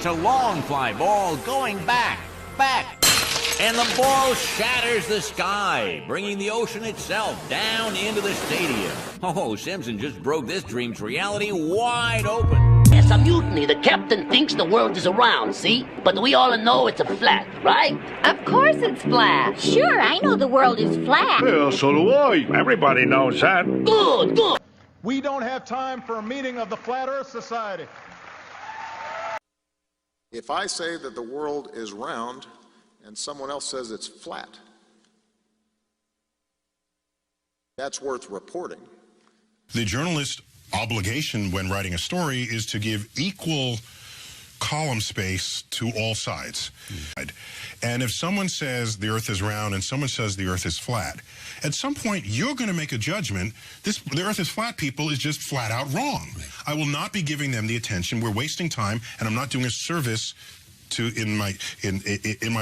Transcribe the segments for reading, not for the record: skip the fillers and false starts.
It's a long fly ball going back, and the ball shatters the sky, bringing the ocean itself down into the stadium. Oh, Simpson just broke this dream's reality wide open. There's a mutiny. The captain thinks the world is around, see? But we all know it's a flat, right? Of course it's flat. Sure, I know the world is flat. Well, so do I. Everybody knows that. Good, good. We don't have time for a meeting of the Flat Earth Society. If I say that the world is round and someone else says it's flat, that's worth reporting. The journalist's obligation when writing a story is to give equal column space to all sides. And if someone says the earth is round and someone says the earth is flat, at some point you're going to make a judgment. The earth is flat, people, is just flat out wrong. I will not be giving them the attention. We're wasting time, and I'm not doing a service to in my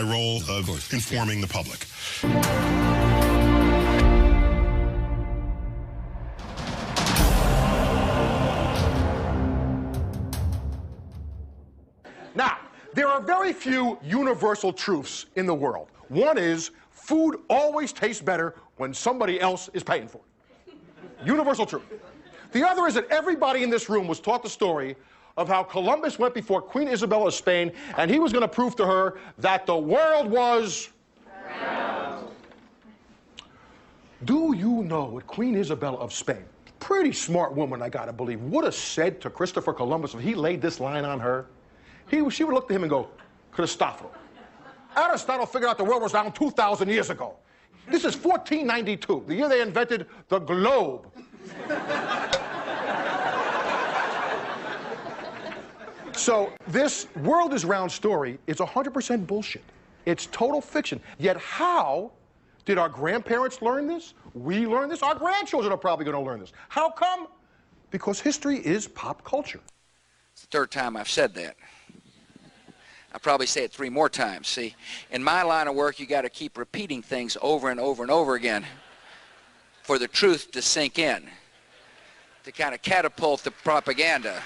role of informing the public. Now, there are very few universal truths in the world. One is food always tastes better when somebody else is paying for it. Universal truth. The other is that everybody in this room was taught the story of how Columbus went before Queen Isabella of Spain, and he was going to prove to her that the world was round. Do you know what Queen Isabella of Spain, pretty smart woman, I gotta believe, would have said to Christopher Columbus if he laid this line on her? She would look to him and go, Cristoforo, Aristotle figured out the world was round 2,000 years ago. This is 1492, the year they invented the globe. So this world is round story is 100% bullshit. It's total fiction. Yet how did our grandparents learn this? We learned this. Our grandchildren are probably going to learn this. How come? Because history is pop culture. It's the third time I've said that. I'll probably say it 3 more times. See, in my line of work, you got to keep repeating things over and over and over again for the truth to sink in, to kind of catapult the propaganda.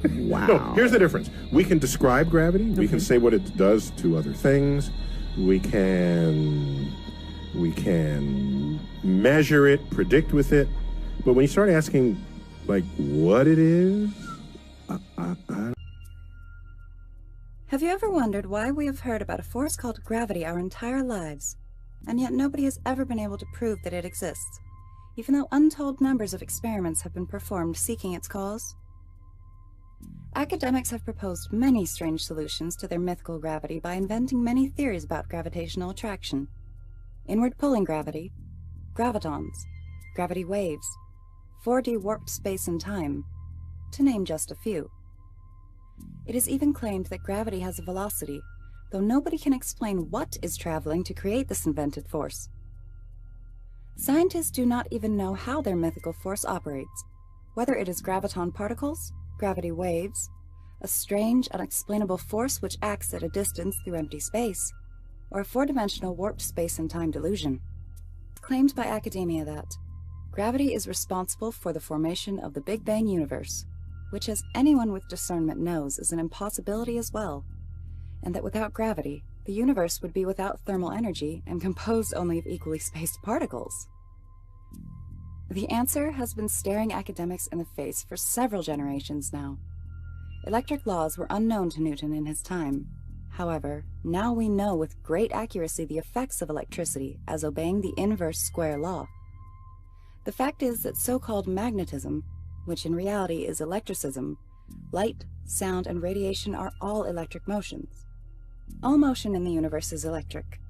Wow. No, here's the difference. We can describe gravity. We can say what it does to other things. We can measure it, predict with it. But when you start asking, like, what it is, Have you ever wondered why we have heard about a force called gravity our entire lives, and yet nobody has ever been able to prove that it exists, even though untold numbers of experiments have been performed seeking its cause? Academics have proposed many strange solutions to their mythical gravity by inventing many theories about gravitational attraction. Inward pulling gravity, gravitons, gravity waves, 4D warped space and time, to name just a few. It is even claimed that gravity has a velocity, though nobody can explain what is traveling to create this invented force. Scientists do not even know how their mythical force operates, whether it is graviton particles, gravity waves, a strange, unexplainable force which acts at a distance through empty space, or a 4-dimensional warped space and time delusion. It's claimed by academia that gravity is responsible for the formation of the Big Bang universe, which, as anyone with discernment knows, is an impossibility as well, and that without gravity, the universe would be without thermal energy and composed only of equally spaced particles. The answer has been staring academics in the face for several generations now. Electric laws were unknown to Newton in his time. However, now we know with great accuracy the effects of electricity as obeying the inverse square law. The fact is that so-called magnetism, which in reality is electricism, light, sound, and radiation are all electric motions. All motion in the universe is electric.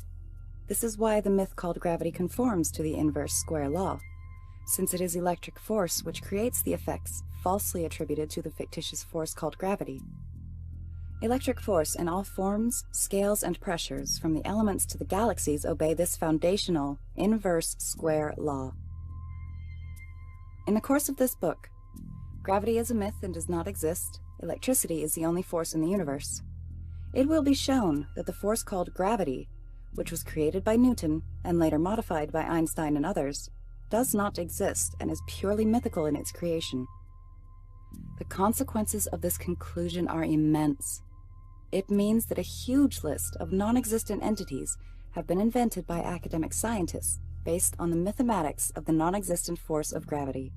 This is why the myth called gravity conforms to the inverse square law, since it is electric force which creates the effects falsely attributed to the fictitious force called gravity. Electric force in all forms, scales, and pressures, from the elements to the galaxies, obey this foundational, inverse square law. In the course of this book, gravity is a myth and does not exist. Electricity is the only force in the universe. It will be shown that the force called gravity, which was created by Newton and later modified by Einstein and others, does not exist and is purely mythical in its creation. The consequences of this conclusion are immense. It means that a huge list of non-existent entities have been invented by academic scientists based on the mathematics of the non-existent force of gravity.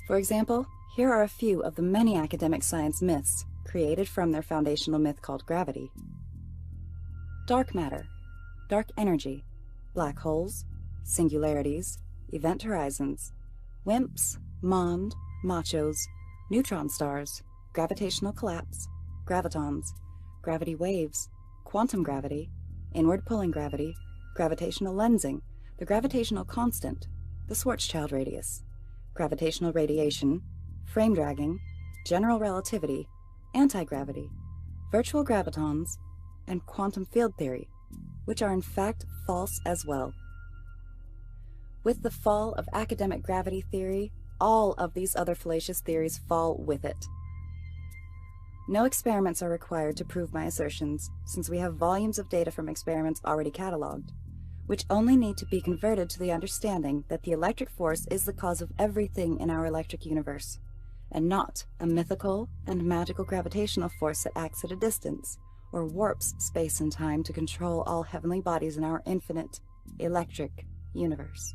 For example, here are a few of the many academic science myths created from their foundational myth called gravity. Dark matter, dark energy, black holes, singularities, event horizons, WIMPs, MOND, machos, neutron stars, gravitational collapse, gravitons, gravity waves, quantum gravity, inward pulling gravity, gravitational lensing, the gravitational constant, the Schwarzschild radius, gravitational radiation, frame dragging, general relativity, anti-gravity, virtual gravitons, and quantum field theory, which are in fact false as well. With the fall of academic gravity theory, all of these other fallacious theories fall with it. No experiments are required to prove my assertions, since we have volumes of data from experiments already cataloged, which only need to be converted to the understanding that the electric force is the cause of everything in our electric universe, and not a mythical and magical gravitational force that acts at a distance, or warps space and time to control all heavenly bodies in our infinite, electric universe.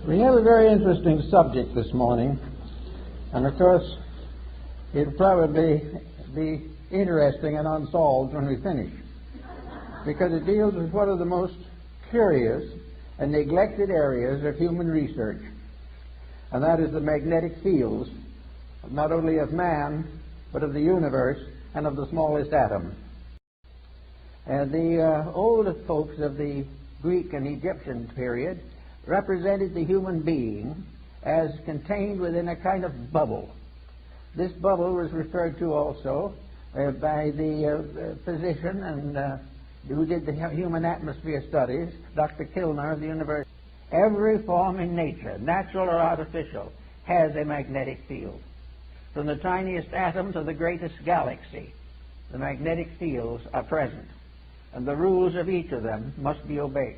We have a very interesting subject this morning, and of course, it'll probably be interesting and unsolved when we finish, because it deals with one of the most curious and neglected areas of human research, and that is the magnetic fields, not only of man, but of the universe and of the smallest atom. The old folks of the Greek and Egyptian period represented the human being as contained within a kind of bubble. This bubble was referred to also by the physician and who did the human atmosphere studies, Dr. Kilner of the University. Every form in nature, natural or artificial, has a magnetic field. From the tiniest atom to the greatest galaxy, the magnetic fields are present, and the rules of each of them must be obeyed.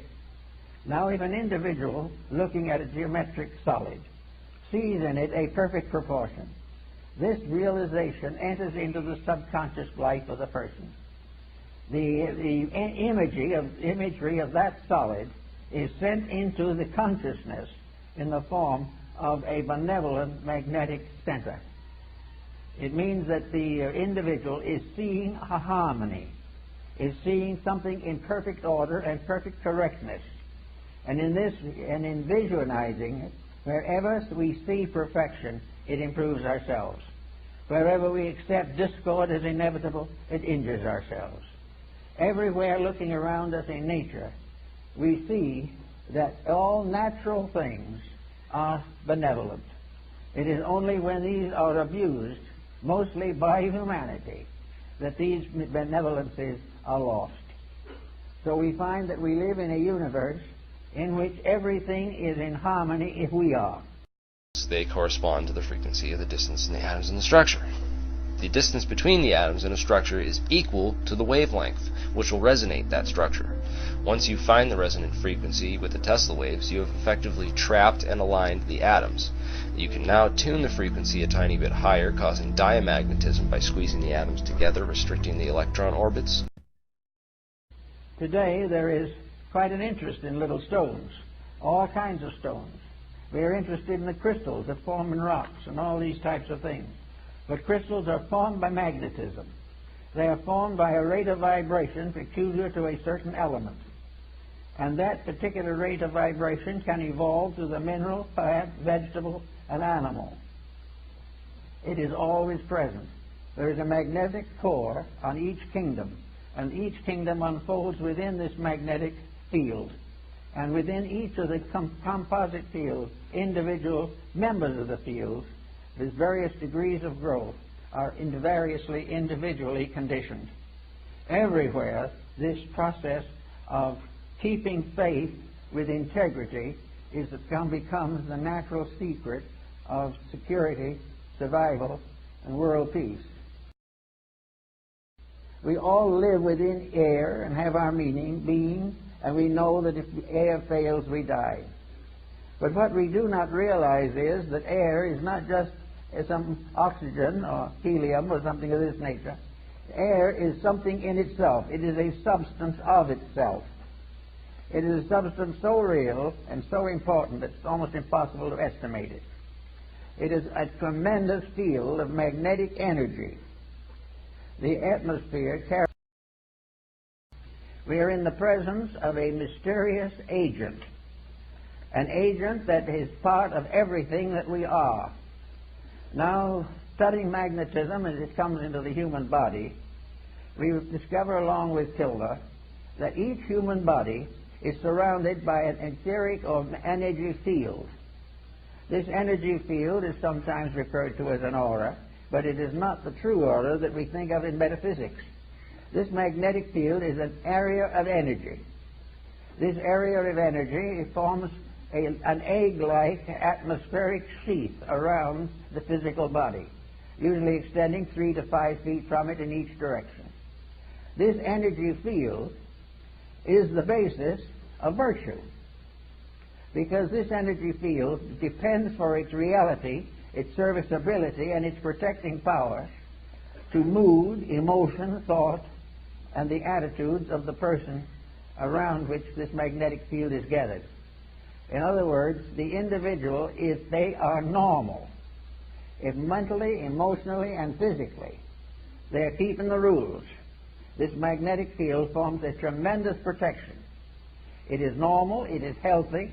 Now, if an individual looking at a geometric solid sees in it a perfect proportion, this realization enters into the subconscious life of the person. The imagery of that solid is sent into the consciousness in the form of a benevolent magnetic center. It means that the individual is seeing a harmony, is seeing something in perfect order and perfect correctness. And in visualizing it, wherever we see perfection, it improves ourselves. Wherever we accept discord as inevitable, it injures ourselves. Everywhere looking around us in nature, we see that all natural things are benevolent. It is only when these are abused, mostly by humanity, that these benevolences are lost. So we find that we live in a universe in which everything is in harmony if we are. They correspond to the frequency of the distance in the atoms in the structure. The distance between the atoms in a structure is equal to the wavelength, which will resonate that structure. Once you find the resonant frequency with the Tesla waves, you have effectively trapped and aligned the atoms. You can now tune the frequency a tiny bit higher, causing diamagnetism by squeezing the atoms together, restricting the electron orbits. Today there is quite an interest in little stones, all kinds of stones. We are interested in the crystals that form in rocks and all these types of things. But crystals are formed by magnetism. They are formed by a rate of vibration peculiar to a certain element. And that particular rate of vibration can evolve through the mineral, plant, vegetable, and animal. It is always present. There is a magnetic core on each kingdom, and each kingdom unfolds within this magnetic field. And within each of the composite fields, individual members of the fields, with various degrees of growth, are variously individually conditioned. Everywhere, this process of keeping faith with integrity becomes the natural secret of security, survival, and world peace. We all live within air and have our being, and we know that if air fails, we die. But what we do not realize is that air is not just some oxygen or helium or something of this nature. Air is something in itself. It is a substance of itself. It is a substance so real and so important that it's almost impossible to estimate it. It is a tremendous field of magnetic energy. The atmosphere carries. We are in the presence of a mysterious agent, an agent that is part of everything that we are. Now, studying magnetism as it comes into the human body, we discover along with Tilda that each human body is surrounded by an etheric or energy field. This energy field is sometimes referred to as an aura, but it is not the true aura that we think of in metaphysics. This magnetic field is an area of energy. This area of energy forms an egg-like atmospheric sheath around the physical body, usually extending 3 to 5 feet from it in each direction. This energy field is the basis of virtue, because this energy field depends for its reality, its serviceability, and its protecting power to mood, emotion, thought, and the attitudes of the person around which this magnetic field is gathered. In other words, the individual, if they are normal, if mentally, emotionally, and physically they are keeping the rules, this magnetic field forms a tremendous protection. It is normal, it is healthy,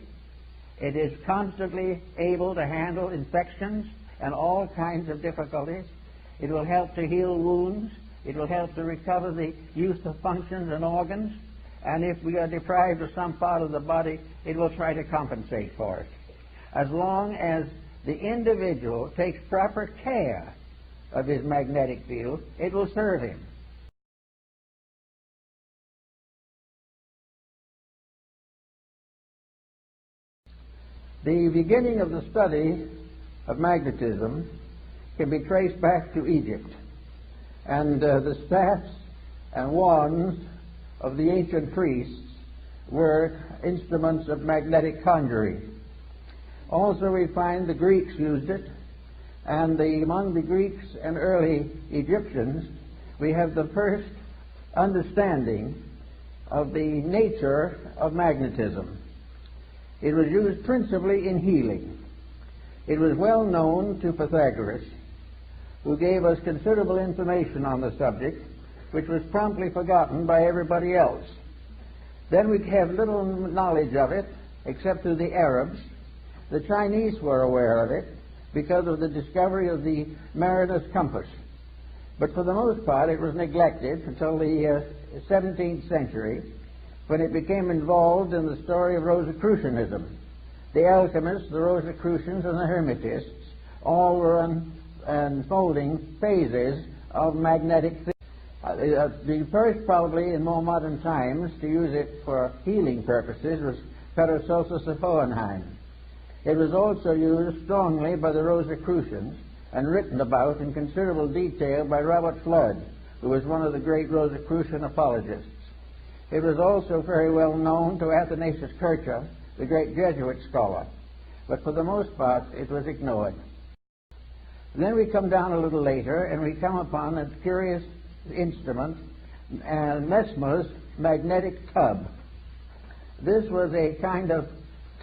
it is constantly able to handle infections and all kinds of difficulties. It will help to heal wounds. It will help to recover the use of functions and organs. And if we are deprived of some part of the body, it will try to compensate for it. As long as the individual takes proper care of his magnetic field, it will serve him. The beginning of the study of magnetism can be traced back to Egypt, and the staffs and wands of the ancient priests were instruments of magnetic conjuring. Also, we find the Greeks used it, and among the Greeks and early Egyptians, we have the first understanding of the nature of magnetism. It was used principally in healing. It was well known to Pythagoras, who gave us considerable information on the subject, which was promptly forgotten by everybody else. Then we have little knowledge of it, except through the Arabs. The Chinese were aware of it because of the discovery of the mariner's compass. But for the most part, it was neglected until the 17th century, when it became involved in the story of Rosicrucianism. The alchemists, the Rosicrucians, and the Hermetists all were unfolding phases of magnetic theory. The first, probably in more modern times, to use it for healing purposes was Paracelsus of Hohenheim. It was also used strongly by the Rosicrucians and written about in considerable detail by Robert Flood, who was one of the great Rosicrucian apologists. It was also very well known to Athanasius Kircher, the great Jesuit scholar, but for the most part it was ignored. Then we come down a little later and we come upon a curious instrument, Mesmer's magnetic tub. This was a kind of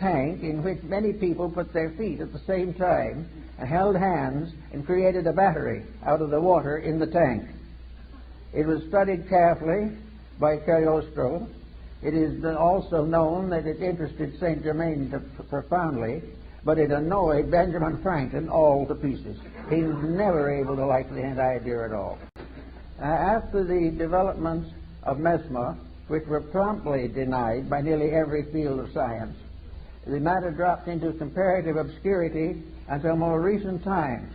tank in which many people put their feet at the same time and held hands and created a battery out of the water in the tank. It was studied carefully by Cagliostro. It is also known that it interested Saint Germain profoundly, but it annoyed Benjamin Franklin all to pieces. He was never able to like the idea at all. After the developments of Mesmer, which were promptly denied by nearly every field of science, the matter dropped into comparative obscurity until more recent times,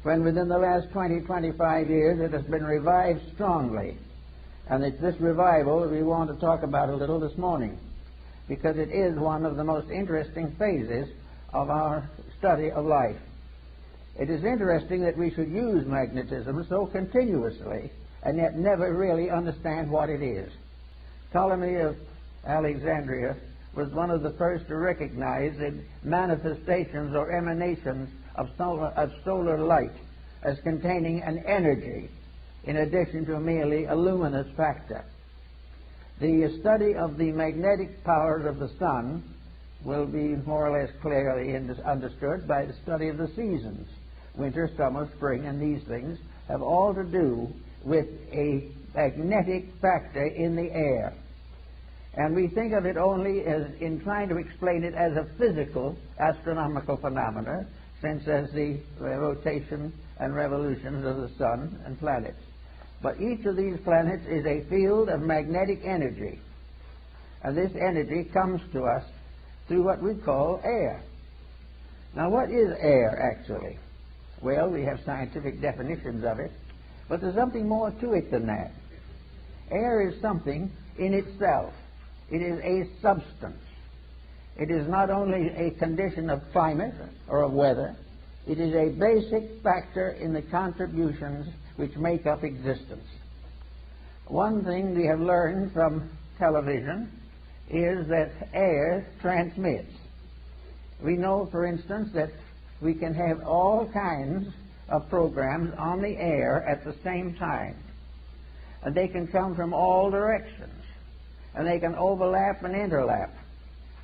when within the last 20-25 years it has been revived strongly. And it's this revival that we want to talk about a little this morning, because it is one of the most interesting phases of our study of life. It is interesting that we should use magnetism so continuously and yet never really understand what it is. Ptolemy of Alexandria was one of the first to recognize the manifestations or emanations of solar light as containing an energy in addition to merely a luminous factor. The study of the magnetic powers of the sun will be more or less clearly understood by the study of the seasons. Winter, summer, spring, and these things have all to do with a magnetic factor in the air. And we think of it only as in trying to explain it as a physical astronomical phenomena, since as the rotation and revolutions of the sun and planets. But each of these planets is a field of magnetic energy. And this energy comes to us through what we call air. Now, what is air, actually? Well, we have scientific definitions of it, but there's something more to it than that. Air is something in itself. It is a substance. It is not only a condition of climate or of weather, it is a basic factor in the contributions which make up existence. One thing we have learned from television is that air transmits. We know, for instance, that we can have all kinds of programs on the air at the same time. And they can come from all directions. And they can overlap and interlap.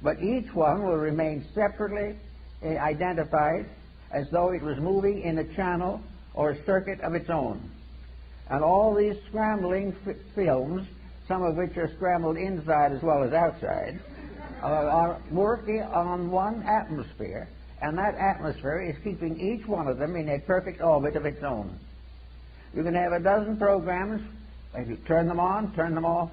But each one will remain separately identified as though it was moving in a channel or a circuit of its own. And all these scrambling films, some of which are scrambled inside as well as outside, are working on one atmosphere, and that atmosphere is keeping each one of them in a perfect orbit of its own. You can have a dozen programs, if you turn them on, turn them off,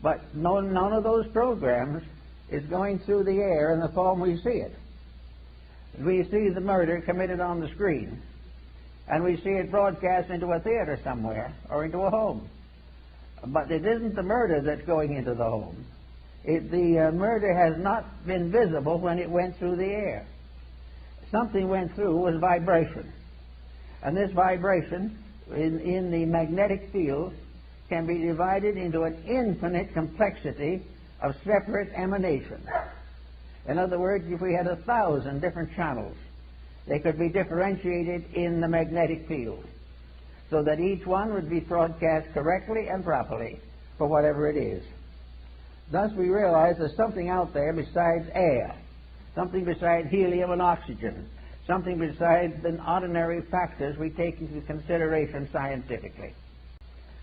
but none of those programs is going through the air in the form we see it. We see the murder committed on the screen, and we see it broadcast into a theater somewhere or into a home. But it isn't the murder that's going into the home. The murder has not been visible when it went through the air. Something went through was vibration. And this vibration in the magnetic field can be divided into an infinite complexity of separate emanations. In other words, if we had 1,000 different channels, they could be differentiated in the magnetic field so that each one would be broadcast correctly and properly for whatever it is. Thus we realize there's something out there besides air, something besides helium and oxygen, something besides the ordinary factors we take into consideration scientifically.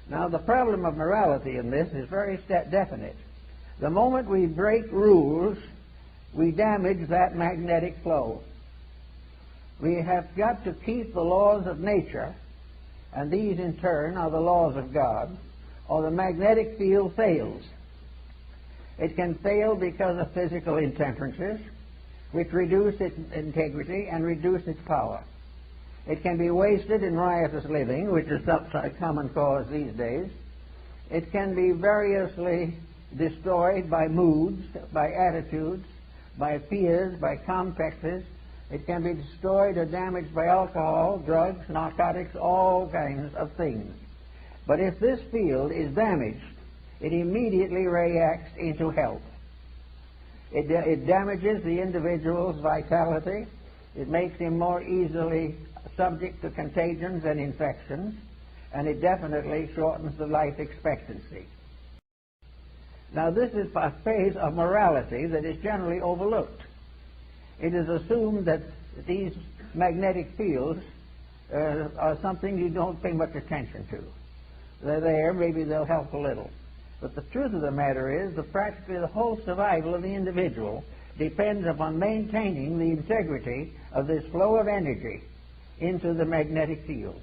Now, the problem of morality in this is very definite. The moment we break rules, we damage that magnetic flow. We have got to keep the laws of nature, and these in turn are the laws of God, or the magnetic field fails. It can fail because of physical intemperances, which reduce its integrity and reduce its power. It can be wasted in riotous living, which is a common cause these days. It can be variously destroyed by moods, by attitudes, by fears, by complexes. It can be destroyed or damaged by alcohol, drugs, narcotics, all kinds of things. But if this field is damaged, it immediately reacts into health. It damages the individual's vitality. It makes him more easily subject to contagions and infections, and it definitely shortens the life expectancy. Now, this is a phase of morality that is generally overlooked. It is assumed that these magnetic fields are something you don't pay much attention to. They're there, maybe they'll help a little. But the truth of the matter is that practically the whole survival of the individual depends upon maintaining the integrity of this flow of energy into the magnetic field.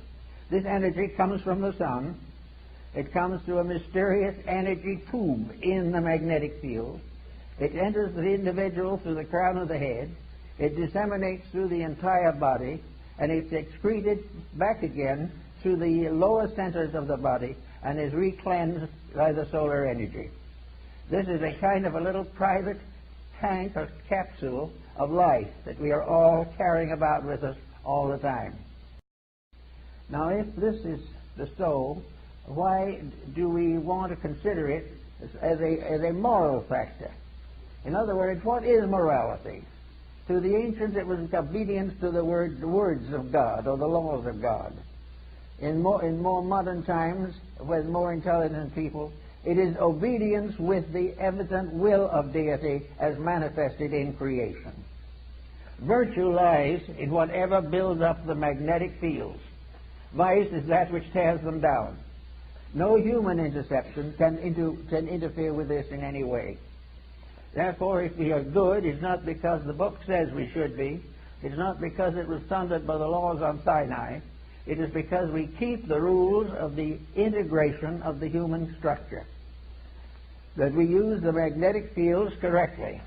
This energy comes from the sun. It comes through a mysterious energy tube in the magnetic field. It enters the individual through the crown of the head. It disseminates through the entire body, and it's excreted back again through the lower centers of the body and is recleansed by the solar energy. This is a kind of a little private tank or capsule of life that we are all carrying about with us all the time. Now, if this is so, why do we want to consider it as a moral factor? In other words, what is morality? To the ancients, it was obedience to the words of God or the laws of God. In more modern times, with more intelligent people, it is obedience with the evident will of deity as manifested in creation. Virtue lies in whatever builds up the magnetic fields. Vice is that which tears them down. No human interception can interfere with this in any way. Therefore, if we are good, it's not because the book says we should be. It's not because it was thundered by the laws on Sinai. It is because we keep the rules of the integration of the human structure. That we use the magnetic fields correctly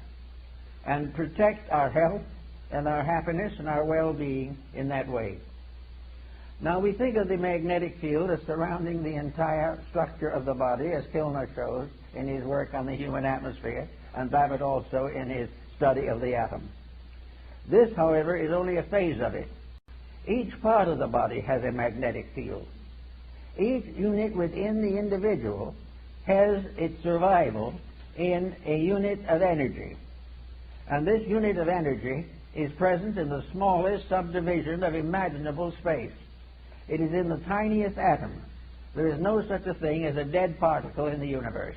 and protect our health and our happiness and our well-being in that way. Now we think of the magnetic field as surrounding the entire structure of the body, as Kilner shows in his work on the human atmosphere, and Babbitt also in his study of the atom. This, however, is only a phase of it. Each part of the body has a magnetic field. Each unit within the individual has its survival in a unit of energy. And this unit of energy is present in the smallest subdivision of imaginable space. It is in the tiniest atom. There is no such a thing as a dead particle in the universe.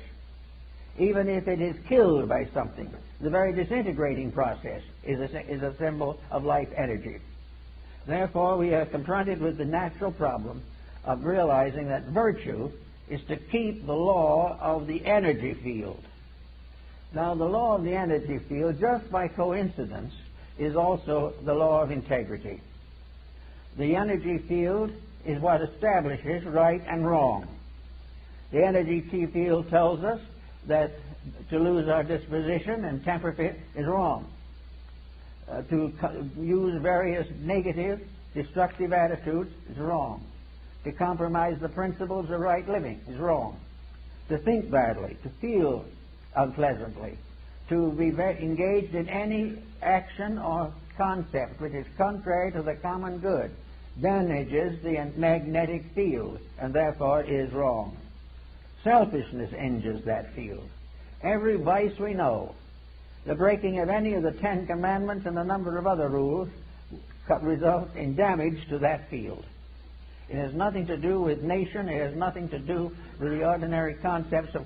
Even if it is killed by something, the very disintegrating process is a symbol of life energy. Therefore, we are confronted with the natural problem of realizing that virtue is to keep the law of the energy field. Now, the law of the energy field, just by coincidence, is also the law of integrity. The energy field is what establishes right and wrong. The energy field tells us that to lose our disposition and temper fit is wrong. To use various negative, destructive attitudes is wrong. To compromise the principles of right living is wrong. To think badly, to feel unpleasantly, to be engaged in any action or concept which is contrary to the common good damages the magnetic field and therefore is wrong. Selfishness injures that field. Every vice we know, the breaking of any of the 10 Commandments and a number of other rules results in damage to that field. It has nothing to do with nation. It has nothing to do with the ordinary concepts of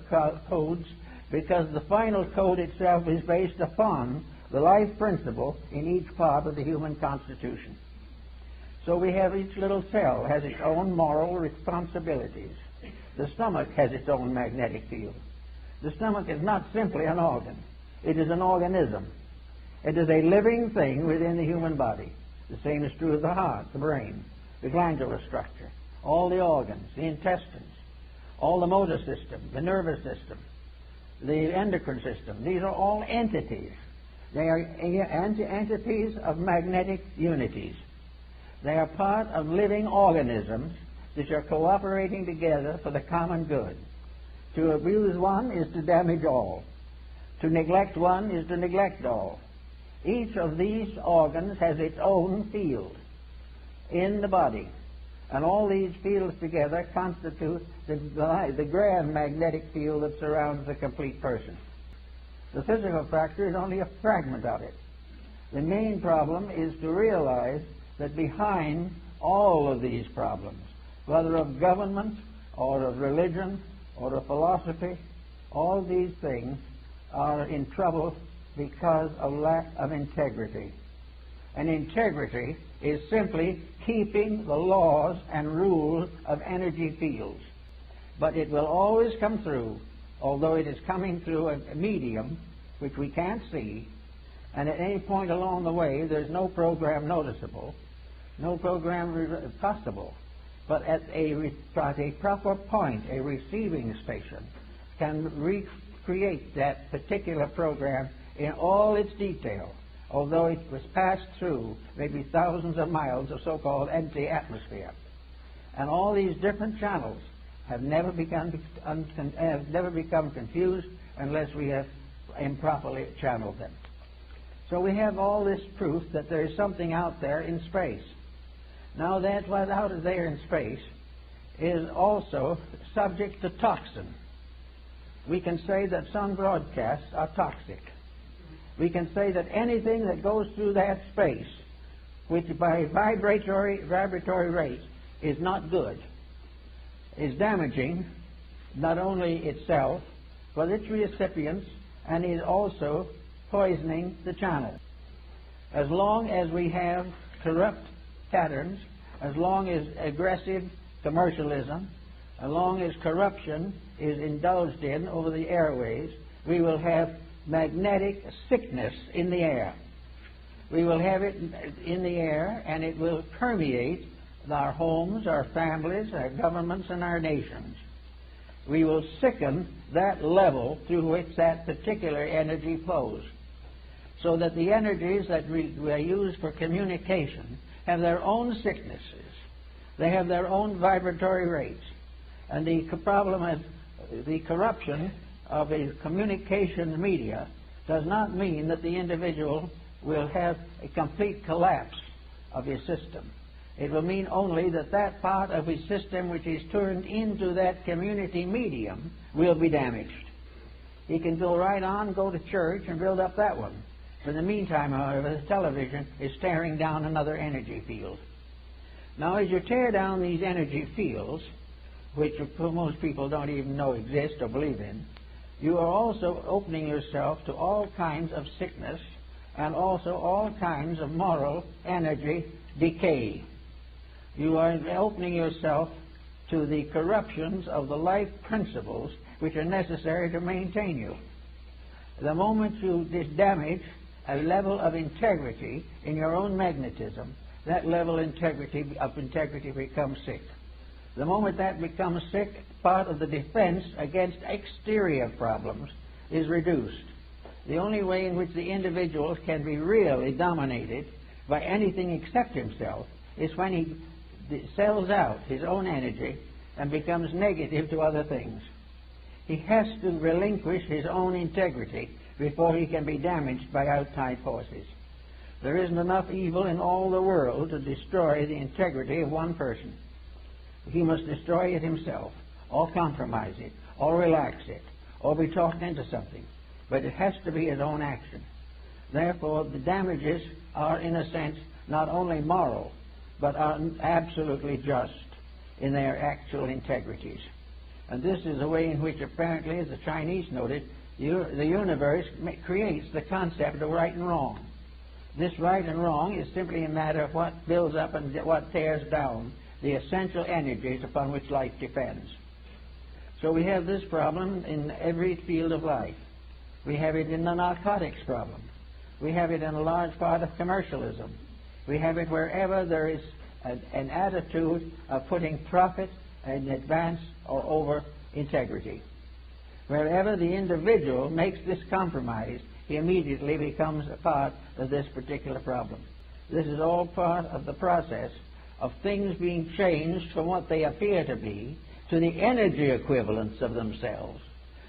codes, because the final code itself is based upon the life principle in each part of the human constitution. So we have each little cell has its own moral responsibilities. The stomach has its own magnetic field. The stomach is not simply an organ. It is an organism. It is a living thing within the human body. The same is true of the heart, the brain, the glandular structure, all the organs, the intestines, all the motor system, the nervous system, the endocrine system. These are all entities. They are entities of magnetic unities. They are part of living organisms which are cooperating together for the common good. To abuse one is to damage all. To neglect one is to neglect all. Each of these organs has its own field in the body. And all these fields together constitute the grand magnetic field that surrounds the complete person. The physical factor is only a fragment of it. The main problem is to realize that behind all of these problems, whether of government or of religion or of philosophy, all these things are in trouble because of lack of integrity. And integrity is simply keeping the laws and rules of energy fields. But it will always come through, although it is coming through a medium which we can't see, and at any point along the way there's no program noticeable, no program possible. But at a proper point, a receiving station can recreate that particular program in all its detail, although it was passed through maybe thousands of miles of so-called empty atmosphere. And all these different channels have never become confused unless we have improperly channeled them. So we have all this proof that there is something out there in space. Now that what's out there in space is also subject to toxin. We can say that some broadcasts are toxic. we can say that anything that goes through that space, which by vibratory rate is not good, is damaging not only itself, but its recipients, and is also poisoning the channel. As long as we have corrupt patterns, as long as aggressive commercialism, as long as corruption is indulged in over the airways, we will have magnetic sickness in the air. We will have it in the air, and it will permeate our homes, our families, our governments, and our nations. We will sicken that level through which that particular energy flows, so that the energies that we use for communication have their own sicknesses. They have their own vibratory rates. And the problem of the corruption of a communication media does not mean that the individual will have a complete collapse of his system. It will mean only that that part of his system which is turned into that community medium will be damaged. He can go right on, go to church, and build up that one. In the meantime, however, the television is tearing down another energy field. Now, as you tear down these energy fields, which most people don't even know exist or believe in, you are also opening yourself to all kinds of sickness and also all kinds of moral energy decay. You are opening yourself to the corruptions of the life principles which are necessary to maintain you. The moment you damage a level of integrity in your own magnetism, that level of integrity becomes sick. The moment that becomes sick, part of the defense against exterior problems is reduced. The only way in which the individual can be really dominated by anything except himself is when he sells out his own energy and becomes negative to other things. He has to relinquish his own integrity before he can be damaged by outside forces. There isn't enough evil in all the world to destroy the integrity of one person. He must destroy it himself, or compromise it, or relax it, or be talked into something. But it has to be his own action. Therefore, the damages are, in a sense, not only moral, but are absolutely just in their actual integrities. And this is the way in which, apparently, as the Chinese noted, the universe creates the concept of right and wrong. This right and wrong is simply a matter of what builds up and what tears down the essential energies upon which life depends. So we have this problem in every field of life. We have it in the narcotics problem. We have it in a large part of commercialism. We have it wherever there is an attitude of putting profit in advance or over integrity. Wherever the individual makes this compromise, he immediately becomes a part of this particular problem. This is all part of the process of things being changed from what they appear to be to the energy equivalents of themselves,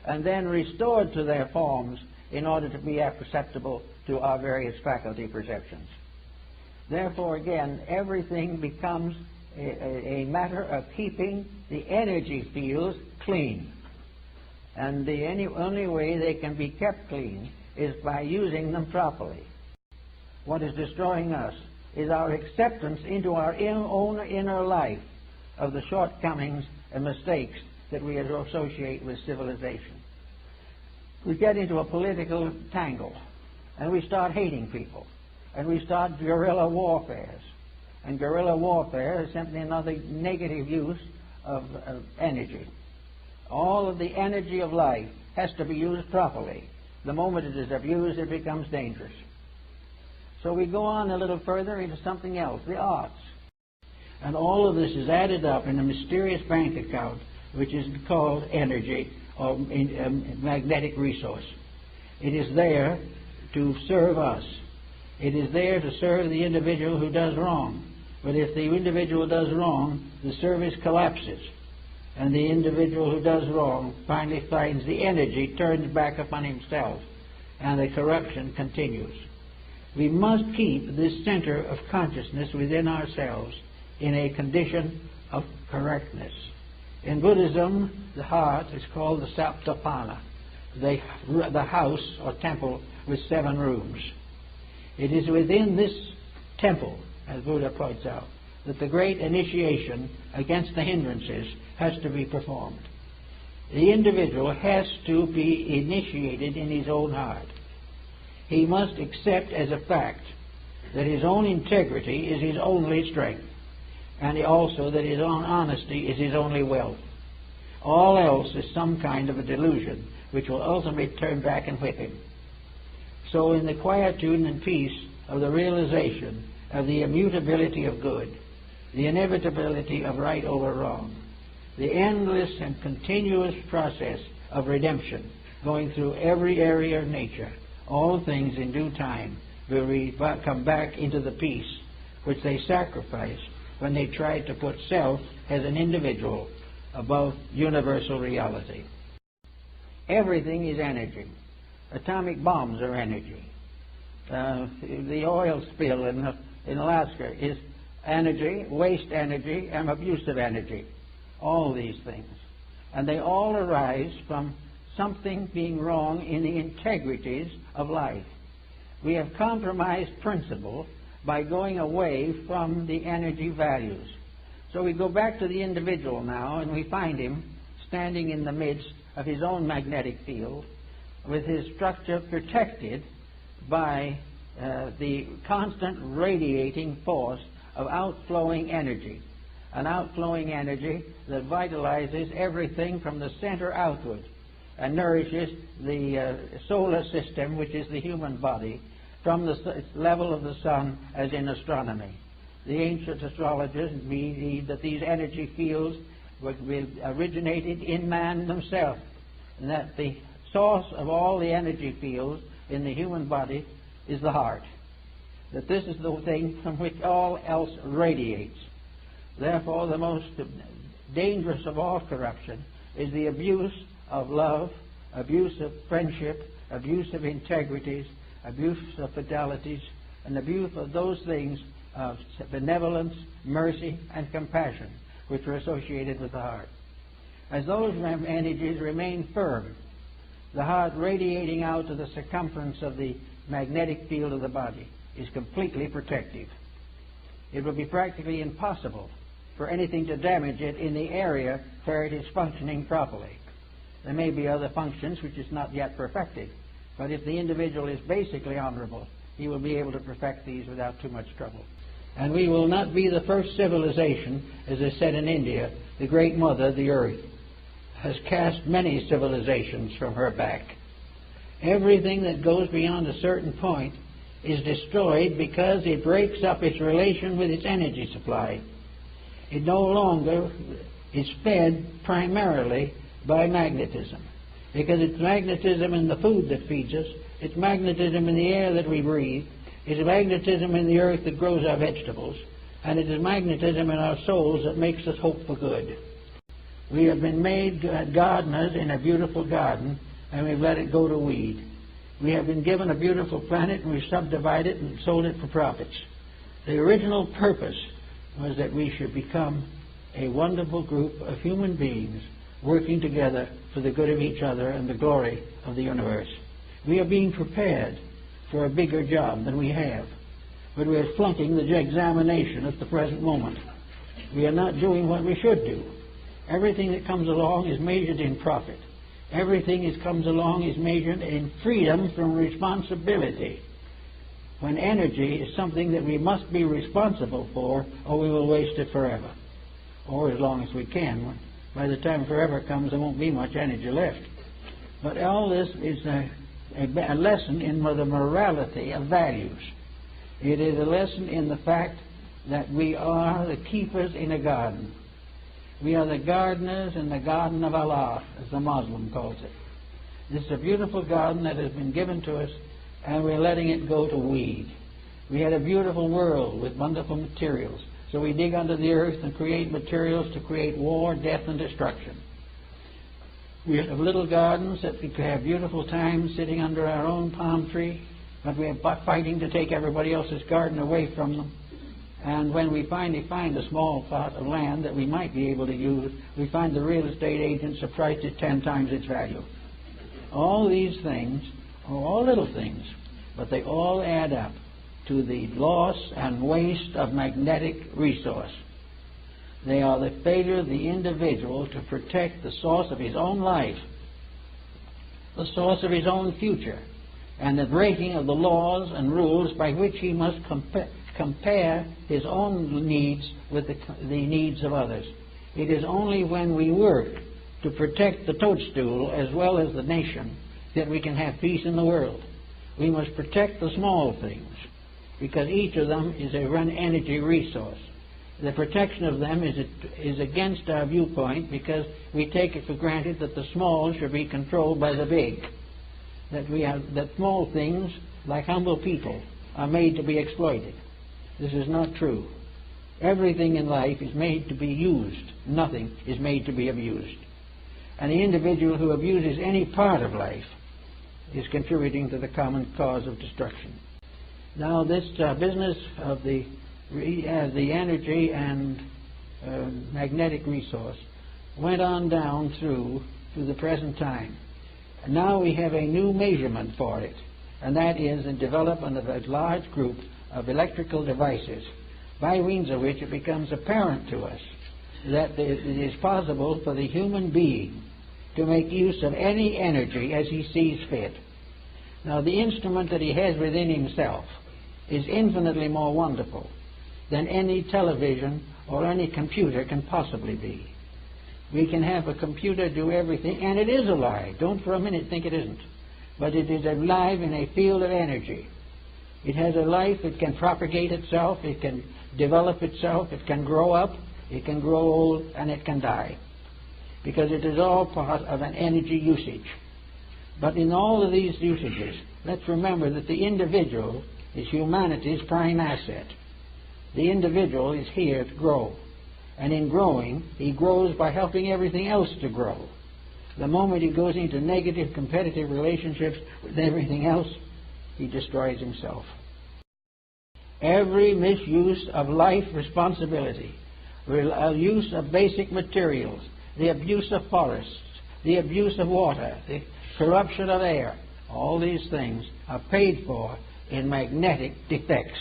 and then restored to their forms in order to be perceptible to our various faculty perceptions. Therefore, again, everything becomes a matter of keeping the energy fields clean. And the only way they can be kept clean is by using them properly. What is destroying us is our acceptance into our own inner life of the shortcomings and mistakes that we associate with civilization. We get into a political tangle, and we start hating people, and we start guerrilla warfares. And guerrilla warfare is simply another negative use of energy. All of the energy of life has to be used properly. The moment it is abused, it becomes dangerous. So we go on a little further into something else, the arts. And all of this is added up in a mysterious bank account, which is called energy, or magnetic resource. It is there to serve us. It is there to serve the individual who does wrong. But if the individual does wrong, the service collapses. And the individual who does wrong finally finds the energy turned back upon himself, and the corruption continues. We must keep this center of consciousness within ourselves in a condition of correctness. In Buddhism, the heart is called the Saptapana. the house or temple with 7 rooms. It is within this temple, as Buddha points out, that the great initiation against the hindrances has to be performed. The individual has to be initiated in his own heart. He must accept as a fact that his own integrity is his only strength, and also that his own honesty is his only wealth. All else is some kind of a delusion which will ultimately turn back and whip him. So in the quietude and peace of the realization of the immutability of good, the inevitability of right over wrong, the endless and continuous process of redemption going through every area of nature, all things in due time will come back into the peace which they sacrificed when they tried to put self as an individual above universal reality. Everything is energy. Atomic bombs are energy. The oil spill in Alaska is energy, waste energy, and abusive energy. All these things. And they all arise from something being wrong in the integrities of life. We have compromised principle by going away from the energy values. So we go back to the individual now, and we find him standing in the midst of his own magnetic field, with his structure protected by the constant radiating force of outflowing energy, an outflowing energy that vitalizes everything from the center outward and nourishes the solar system, which is the human body, from the level of the sun, as in astronomy. The ancient astrologers believed that these energy fields originated in man himself, and that the source of all the energy fields in the human body is the heart. That this is the thing from which all else radiates. Therefore, the most dangerous of all corruption is the abuse of love, abuse of friendship, abuse of integrities, abuse of fidelities, and abuse of those things of benevolence, mercy, and compassion which are associated with the heart. As those energies remain firm, the heart radiating out to the circumference of the magnetic field of the body is completely protective. It will be practically impossible for anything to damage it in the area where it is functioning properly. There may be other functions which is not yet perfected, but if the individual is basically honorable, he will be able to perfect these without too much trouble. And we will not be the first civilization, as is said in India. The Great Mother, the Earth, has cast many civilizations from her back. Everything that goes beyond a certain point is destroyed because it breaks up its relation with its energy supply. It no longer is fed primarily by magnetism, because it's magnetism in the food that feeds us, it's magnetism in the air that we breathe, it's magnetism in the earth that grows our vegetables, and it is magnetism in our souls that makes us hope for good. We have been made gardeners in a beautiful garden, and we've let it go to weed. We have been given a beautiful planet, and we've subdivided it and sold it for profits. The original purpose was that we should become a wonderful group of human beings working together for the good of each other and the glory of the universe. We are being prepared for a bigger job than we have, but we are flunking the examination at the present moment. We are not doing what we should do. Everything that comes along is measured in profit. Everything that comes along is measured in freedom from responsibility. When energy is something that we must be responsible for, or we will waste it forever, or as long as we can. By the time forever comes, there won't be much energy left. But all this is a lesson in the morality of values. It is a lesson in the fact that we are the keepers in a garden. We are the gardeners in the garden of Allah, as the Muslim calls it. This is a beautiful garden that has been given to us, and we're letting it go to weed. We had a beautiful world with wonderful materials, so we dig under the earth and create materials to create war, death, and destruction. We have little gardens that we could have beautiful times sitting under our own palm tree, but we are fighting to take everybody else's garden away from them. And when we finally find a small plot of land that we might be able to use, we find the real estate agents have priced it 10 times its value. All these things are all little things, but they all add up to the loss and waste of magnetic resource. They are the failure of the individual to protect the source of his own life, the source of his own future, and the breaking of the laws and rules by which he must compare his own needs with the needs of others. It is only when we work to protect the toadstool as well as the nation that we can have peace in the world. We must protect the small things, because each of them is a energy resource. The protection of them is against our viewpoint, because we take it for granted that the small should be controlled by the big. That small things, like humble people, are made to be exploited. This is not true. Everything in life is made to be used. Nothing is made to be abused. And the individual who abuses any part of life is contributing to the common cause of destruction. Now, this business of the energy and magnetic resource went on down through to the present time. And now we have a new measurement for it, and that is the development of a large group of electrical devices by means of which it becomes apparent to us that it is possible for the human being to make use of any energy as he sees fit. Now, the instrument that he has within himself is infinitely more wonderful than any television or any computer can possibly be. We can have a computer do everything, and it is alive. Don't for a minute think it isn't. But it is alive in a field of energy. It has a life. It can propagate itself. It can develop itself. It can grow up. It can grow old, and it can die, because it is all part of an energy usage. But in all of these usages, let's remember that the individual is humanity's prime asset. The individual is here to grow. And in growing, he grows by helping everything else to grow. The moment he goes into negative competitive relationships with everything else, he destroys himself. Every misuse of life responsibility, use of basic materials, the abuse of forests, the abuse of water, the corruption of air, all these things are paid for in magnetic defects.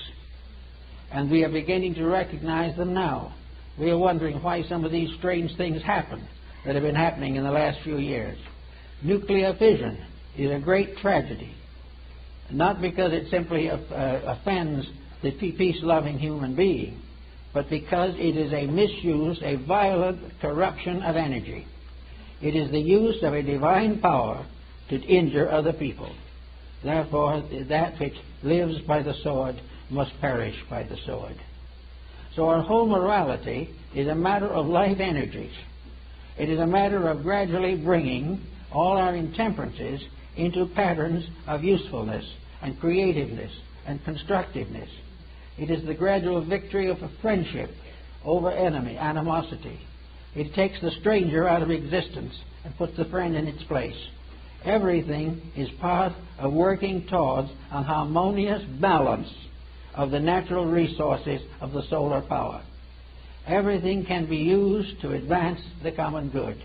And we are beginning to recognize them now. We are wondering why some of these strange things happen that have been happening in the last few years. Nuclear fission is a great tragedy, not because it simply offends the peace-loving human being, but because it is a misuse, a violent corruption of energy. It is the use of a divine power to injure other people. Therefore, that which lives by the sword must perish by the sword. So our whole morality is a matter of life energies. It is a matter of gradually bringing all our intemperances into patterns of usefulness and creativeness and constructiveness. It is the gradual victory of a friendship over animosity. It takes the stranger out of existence and puts the friend in its place. Everything is part of working towards an harmonious balance of the natural resources of the solar power. Everything can be used to advance the common good,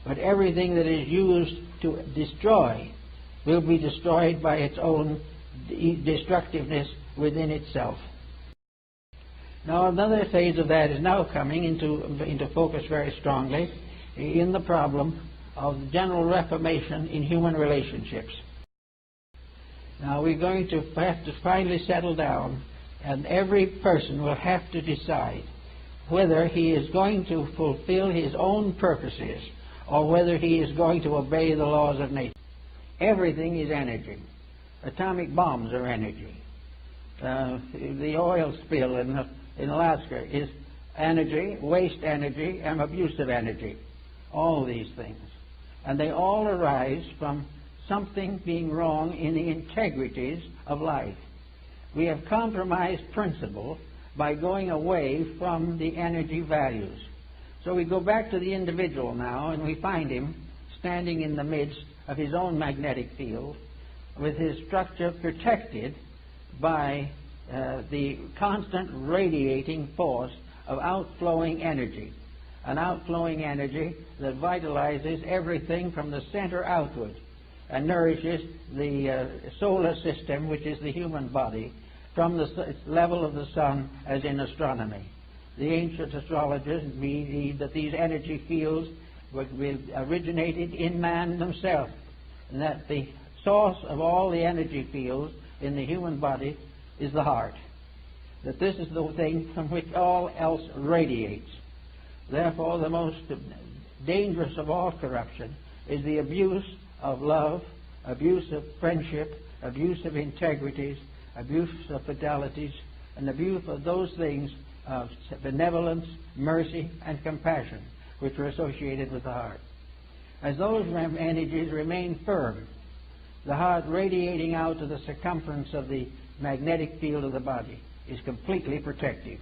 but everything that is used to destroy will be destroyed by its own destructiveness within itself. Now, another phase of that is now coming into focus very strongly in the problem of general reformation in human relationships. Now, we're going to have to finally settle down, and every person will have to decide whether he is going to fulfill his own purposes or whether he is going to obey the laws of nature. Everything is energy. Atomic bombs are energy. The oil spill in Alaska is energy, waste energy, and abusive energy. All these things. And they all arise from something being wrong in the integrities of life. We have compromised principle by going away from the energy values. So we go back to the individual now, and we find him standing in the midst of his own magnetic field with his structure protected by the constant radiating force of outflowing energy, an outflowing energy that vitalizes everything from the center outward. and nourishes the solar system, which is the human body, from the level of the sun, as in astronomy. The ancient astrologers believed that these energy fields originated in man himself, and that the source of all the energy fields in the human body is the heart. That this is the thing from which all else radiates. Therefore, the most dangerous of all corruption is the abuse of love, abuse of friendship, abuse of integrities, abuse of fidelities, and abuse of those things of benevolence, mercy, and compassion which are associated with the heart. As those energies remain firm, the heart radiating out to the circumference of the magnetic field of the body is completely protective.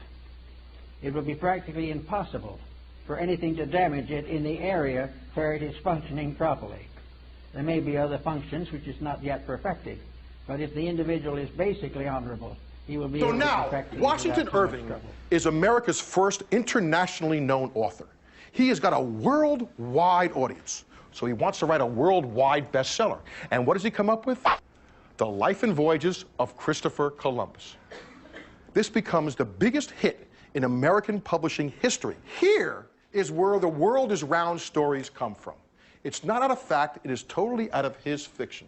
It will be practically impossible for anything to damage it in the area where it is functioning properly. There may be other functions which is not yet perfected, but if the individual is basically honorable, he will be able to perfect it. Washington Irving is America's first internationally known author. He has got a worldwide audience, so he wants to write a worldwide bestseller. And what does he come up with? The Life and Voyages of Christopher Columbus. This becomes the biggest hit in American publishing history. Here is where the world is round stories come from. It's not out of fact, it is totally out of his fiction.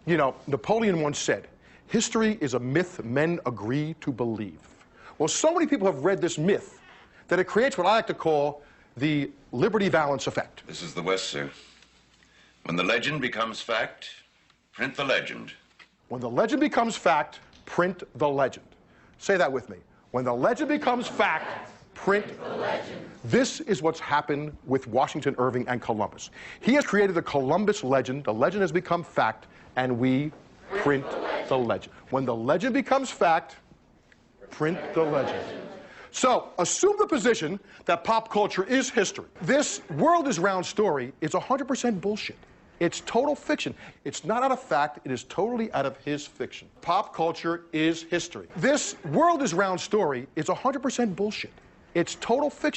You know, Napoleon once said, history is a myth men agree to believe. Well, so many people have read this myth that it creates what I like to call the Liberty Valance effect. This is the West, sir. When the legend becomes fact, print the legend. When the legend becomes fact, print the legend. Say that with me. When the legend becomes fact, print the legend. This is what's happened with Washington Irving and Columbus. He has created the Columbus legend. The legend has become fact, and we print the legend. When the legend becomes fact, print the legend. So, assume the position that pop culture is history. This world is round story is 100% bullshit. It's total fiction. It's not out of fact, it is totally out of his fiction. Pop culture is history. This world is round story is 100% bullshit. It's total fiction.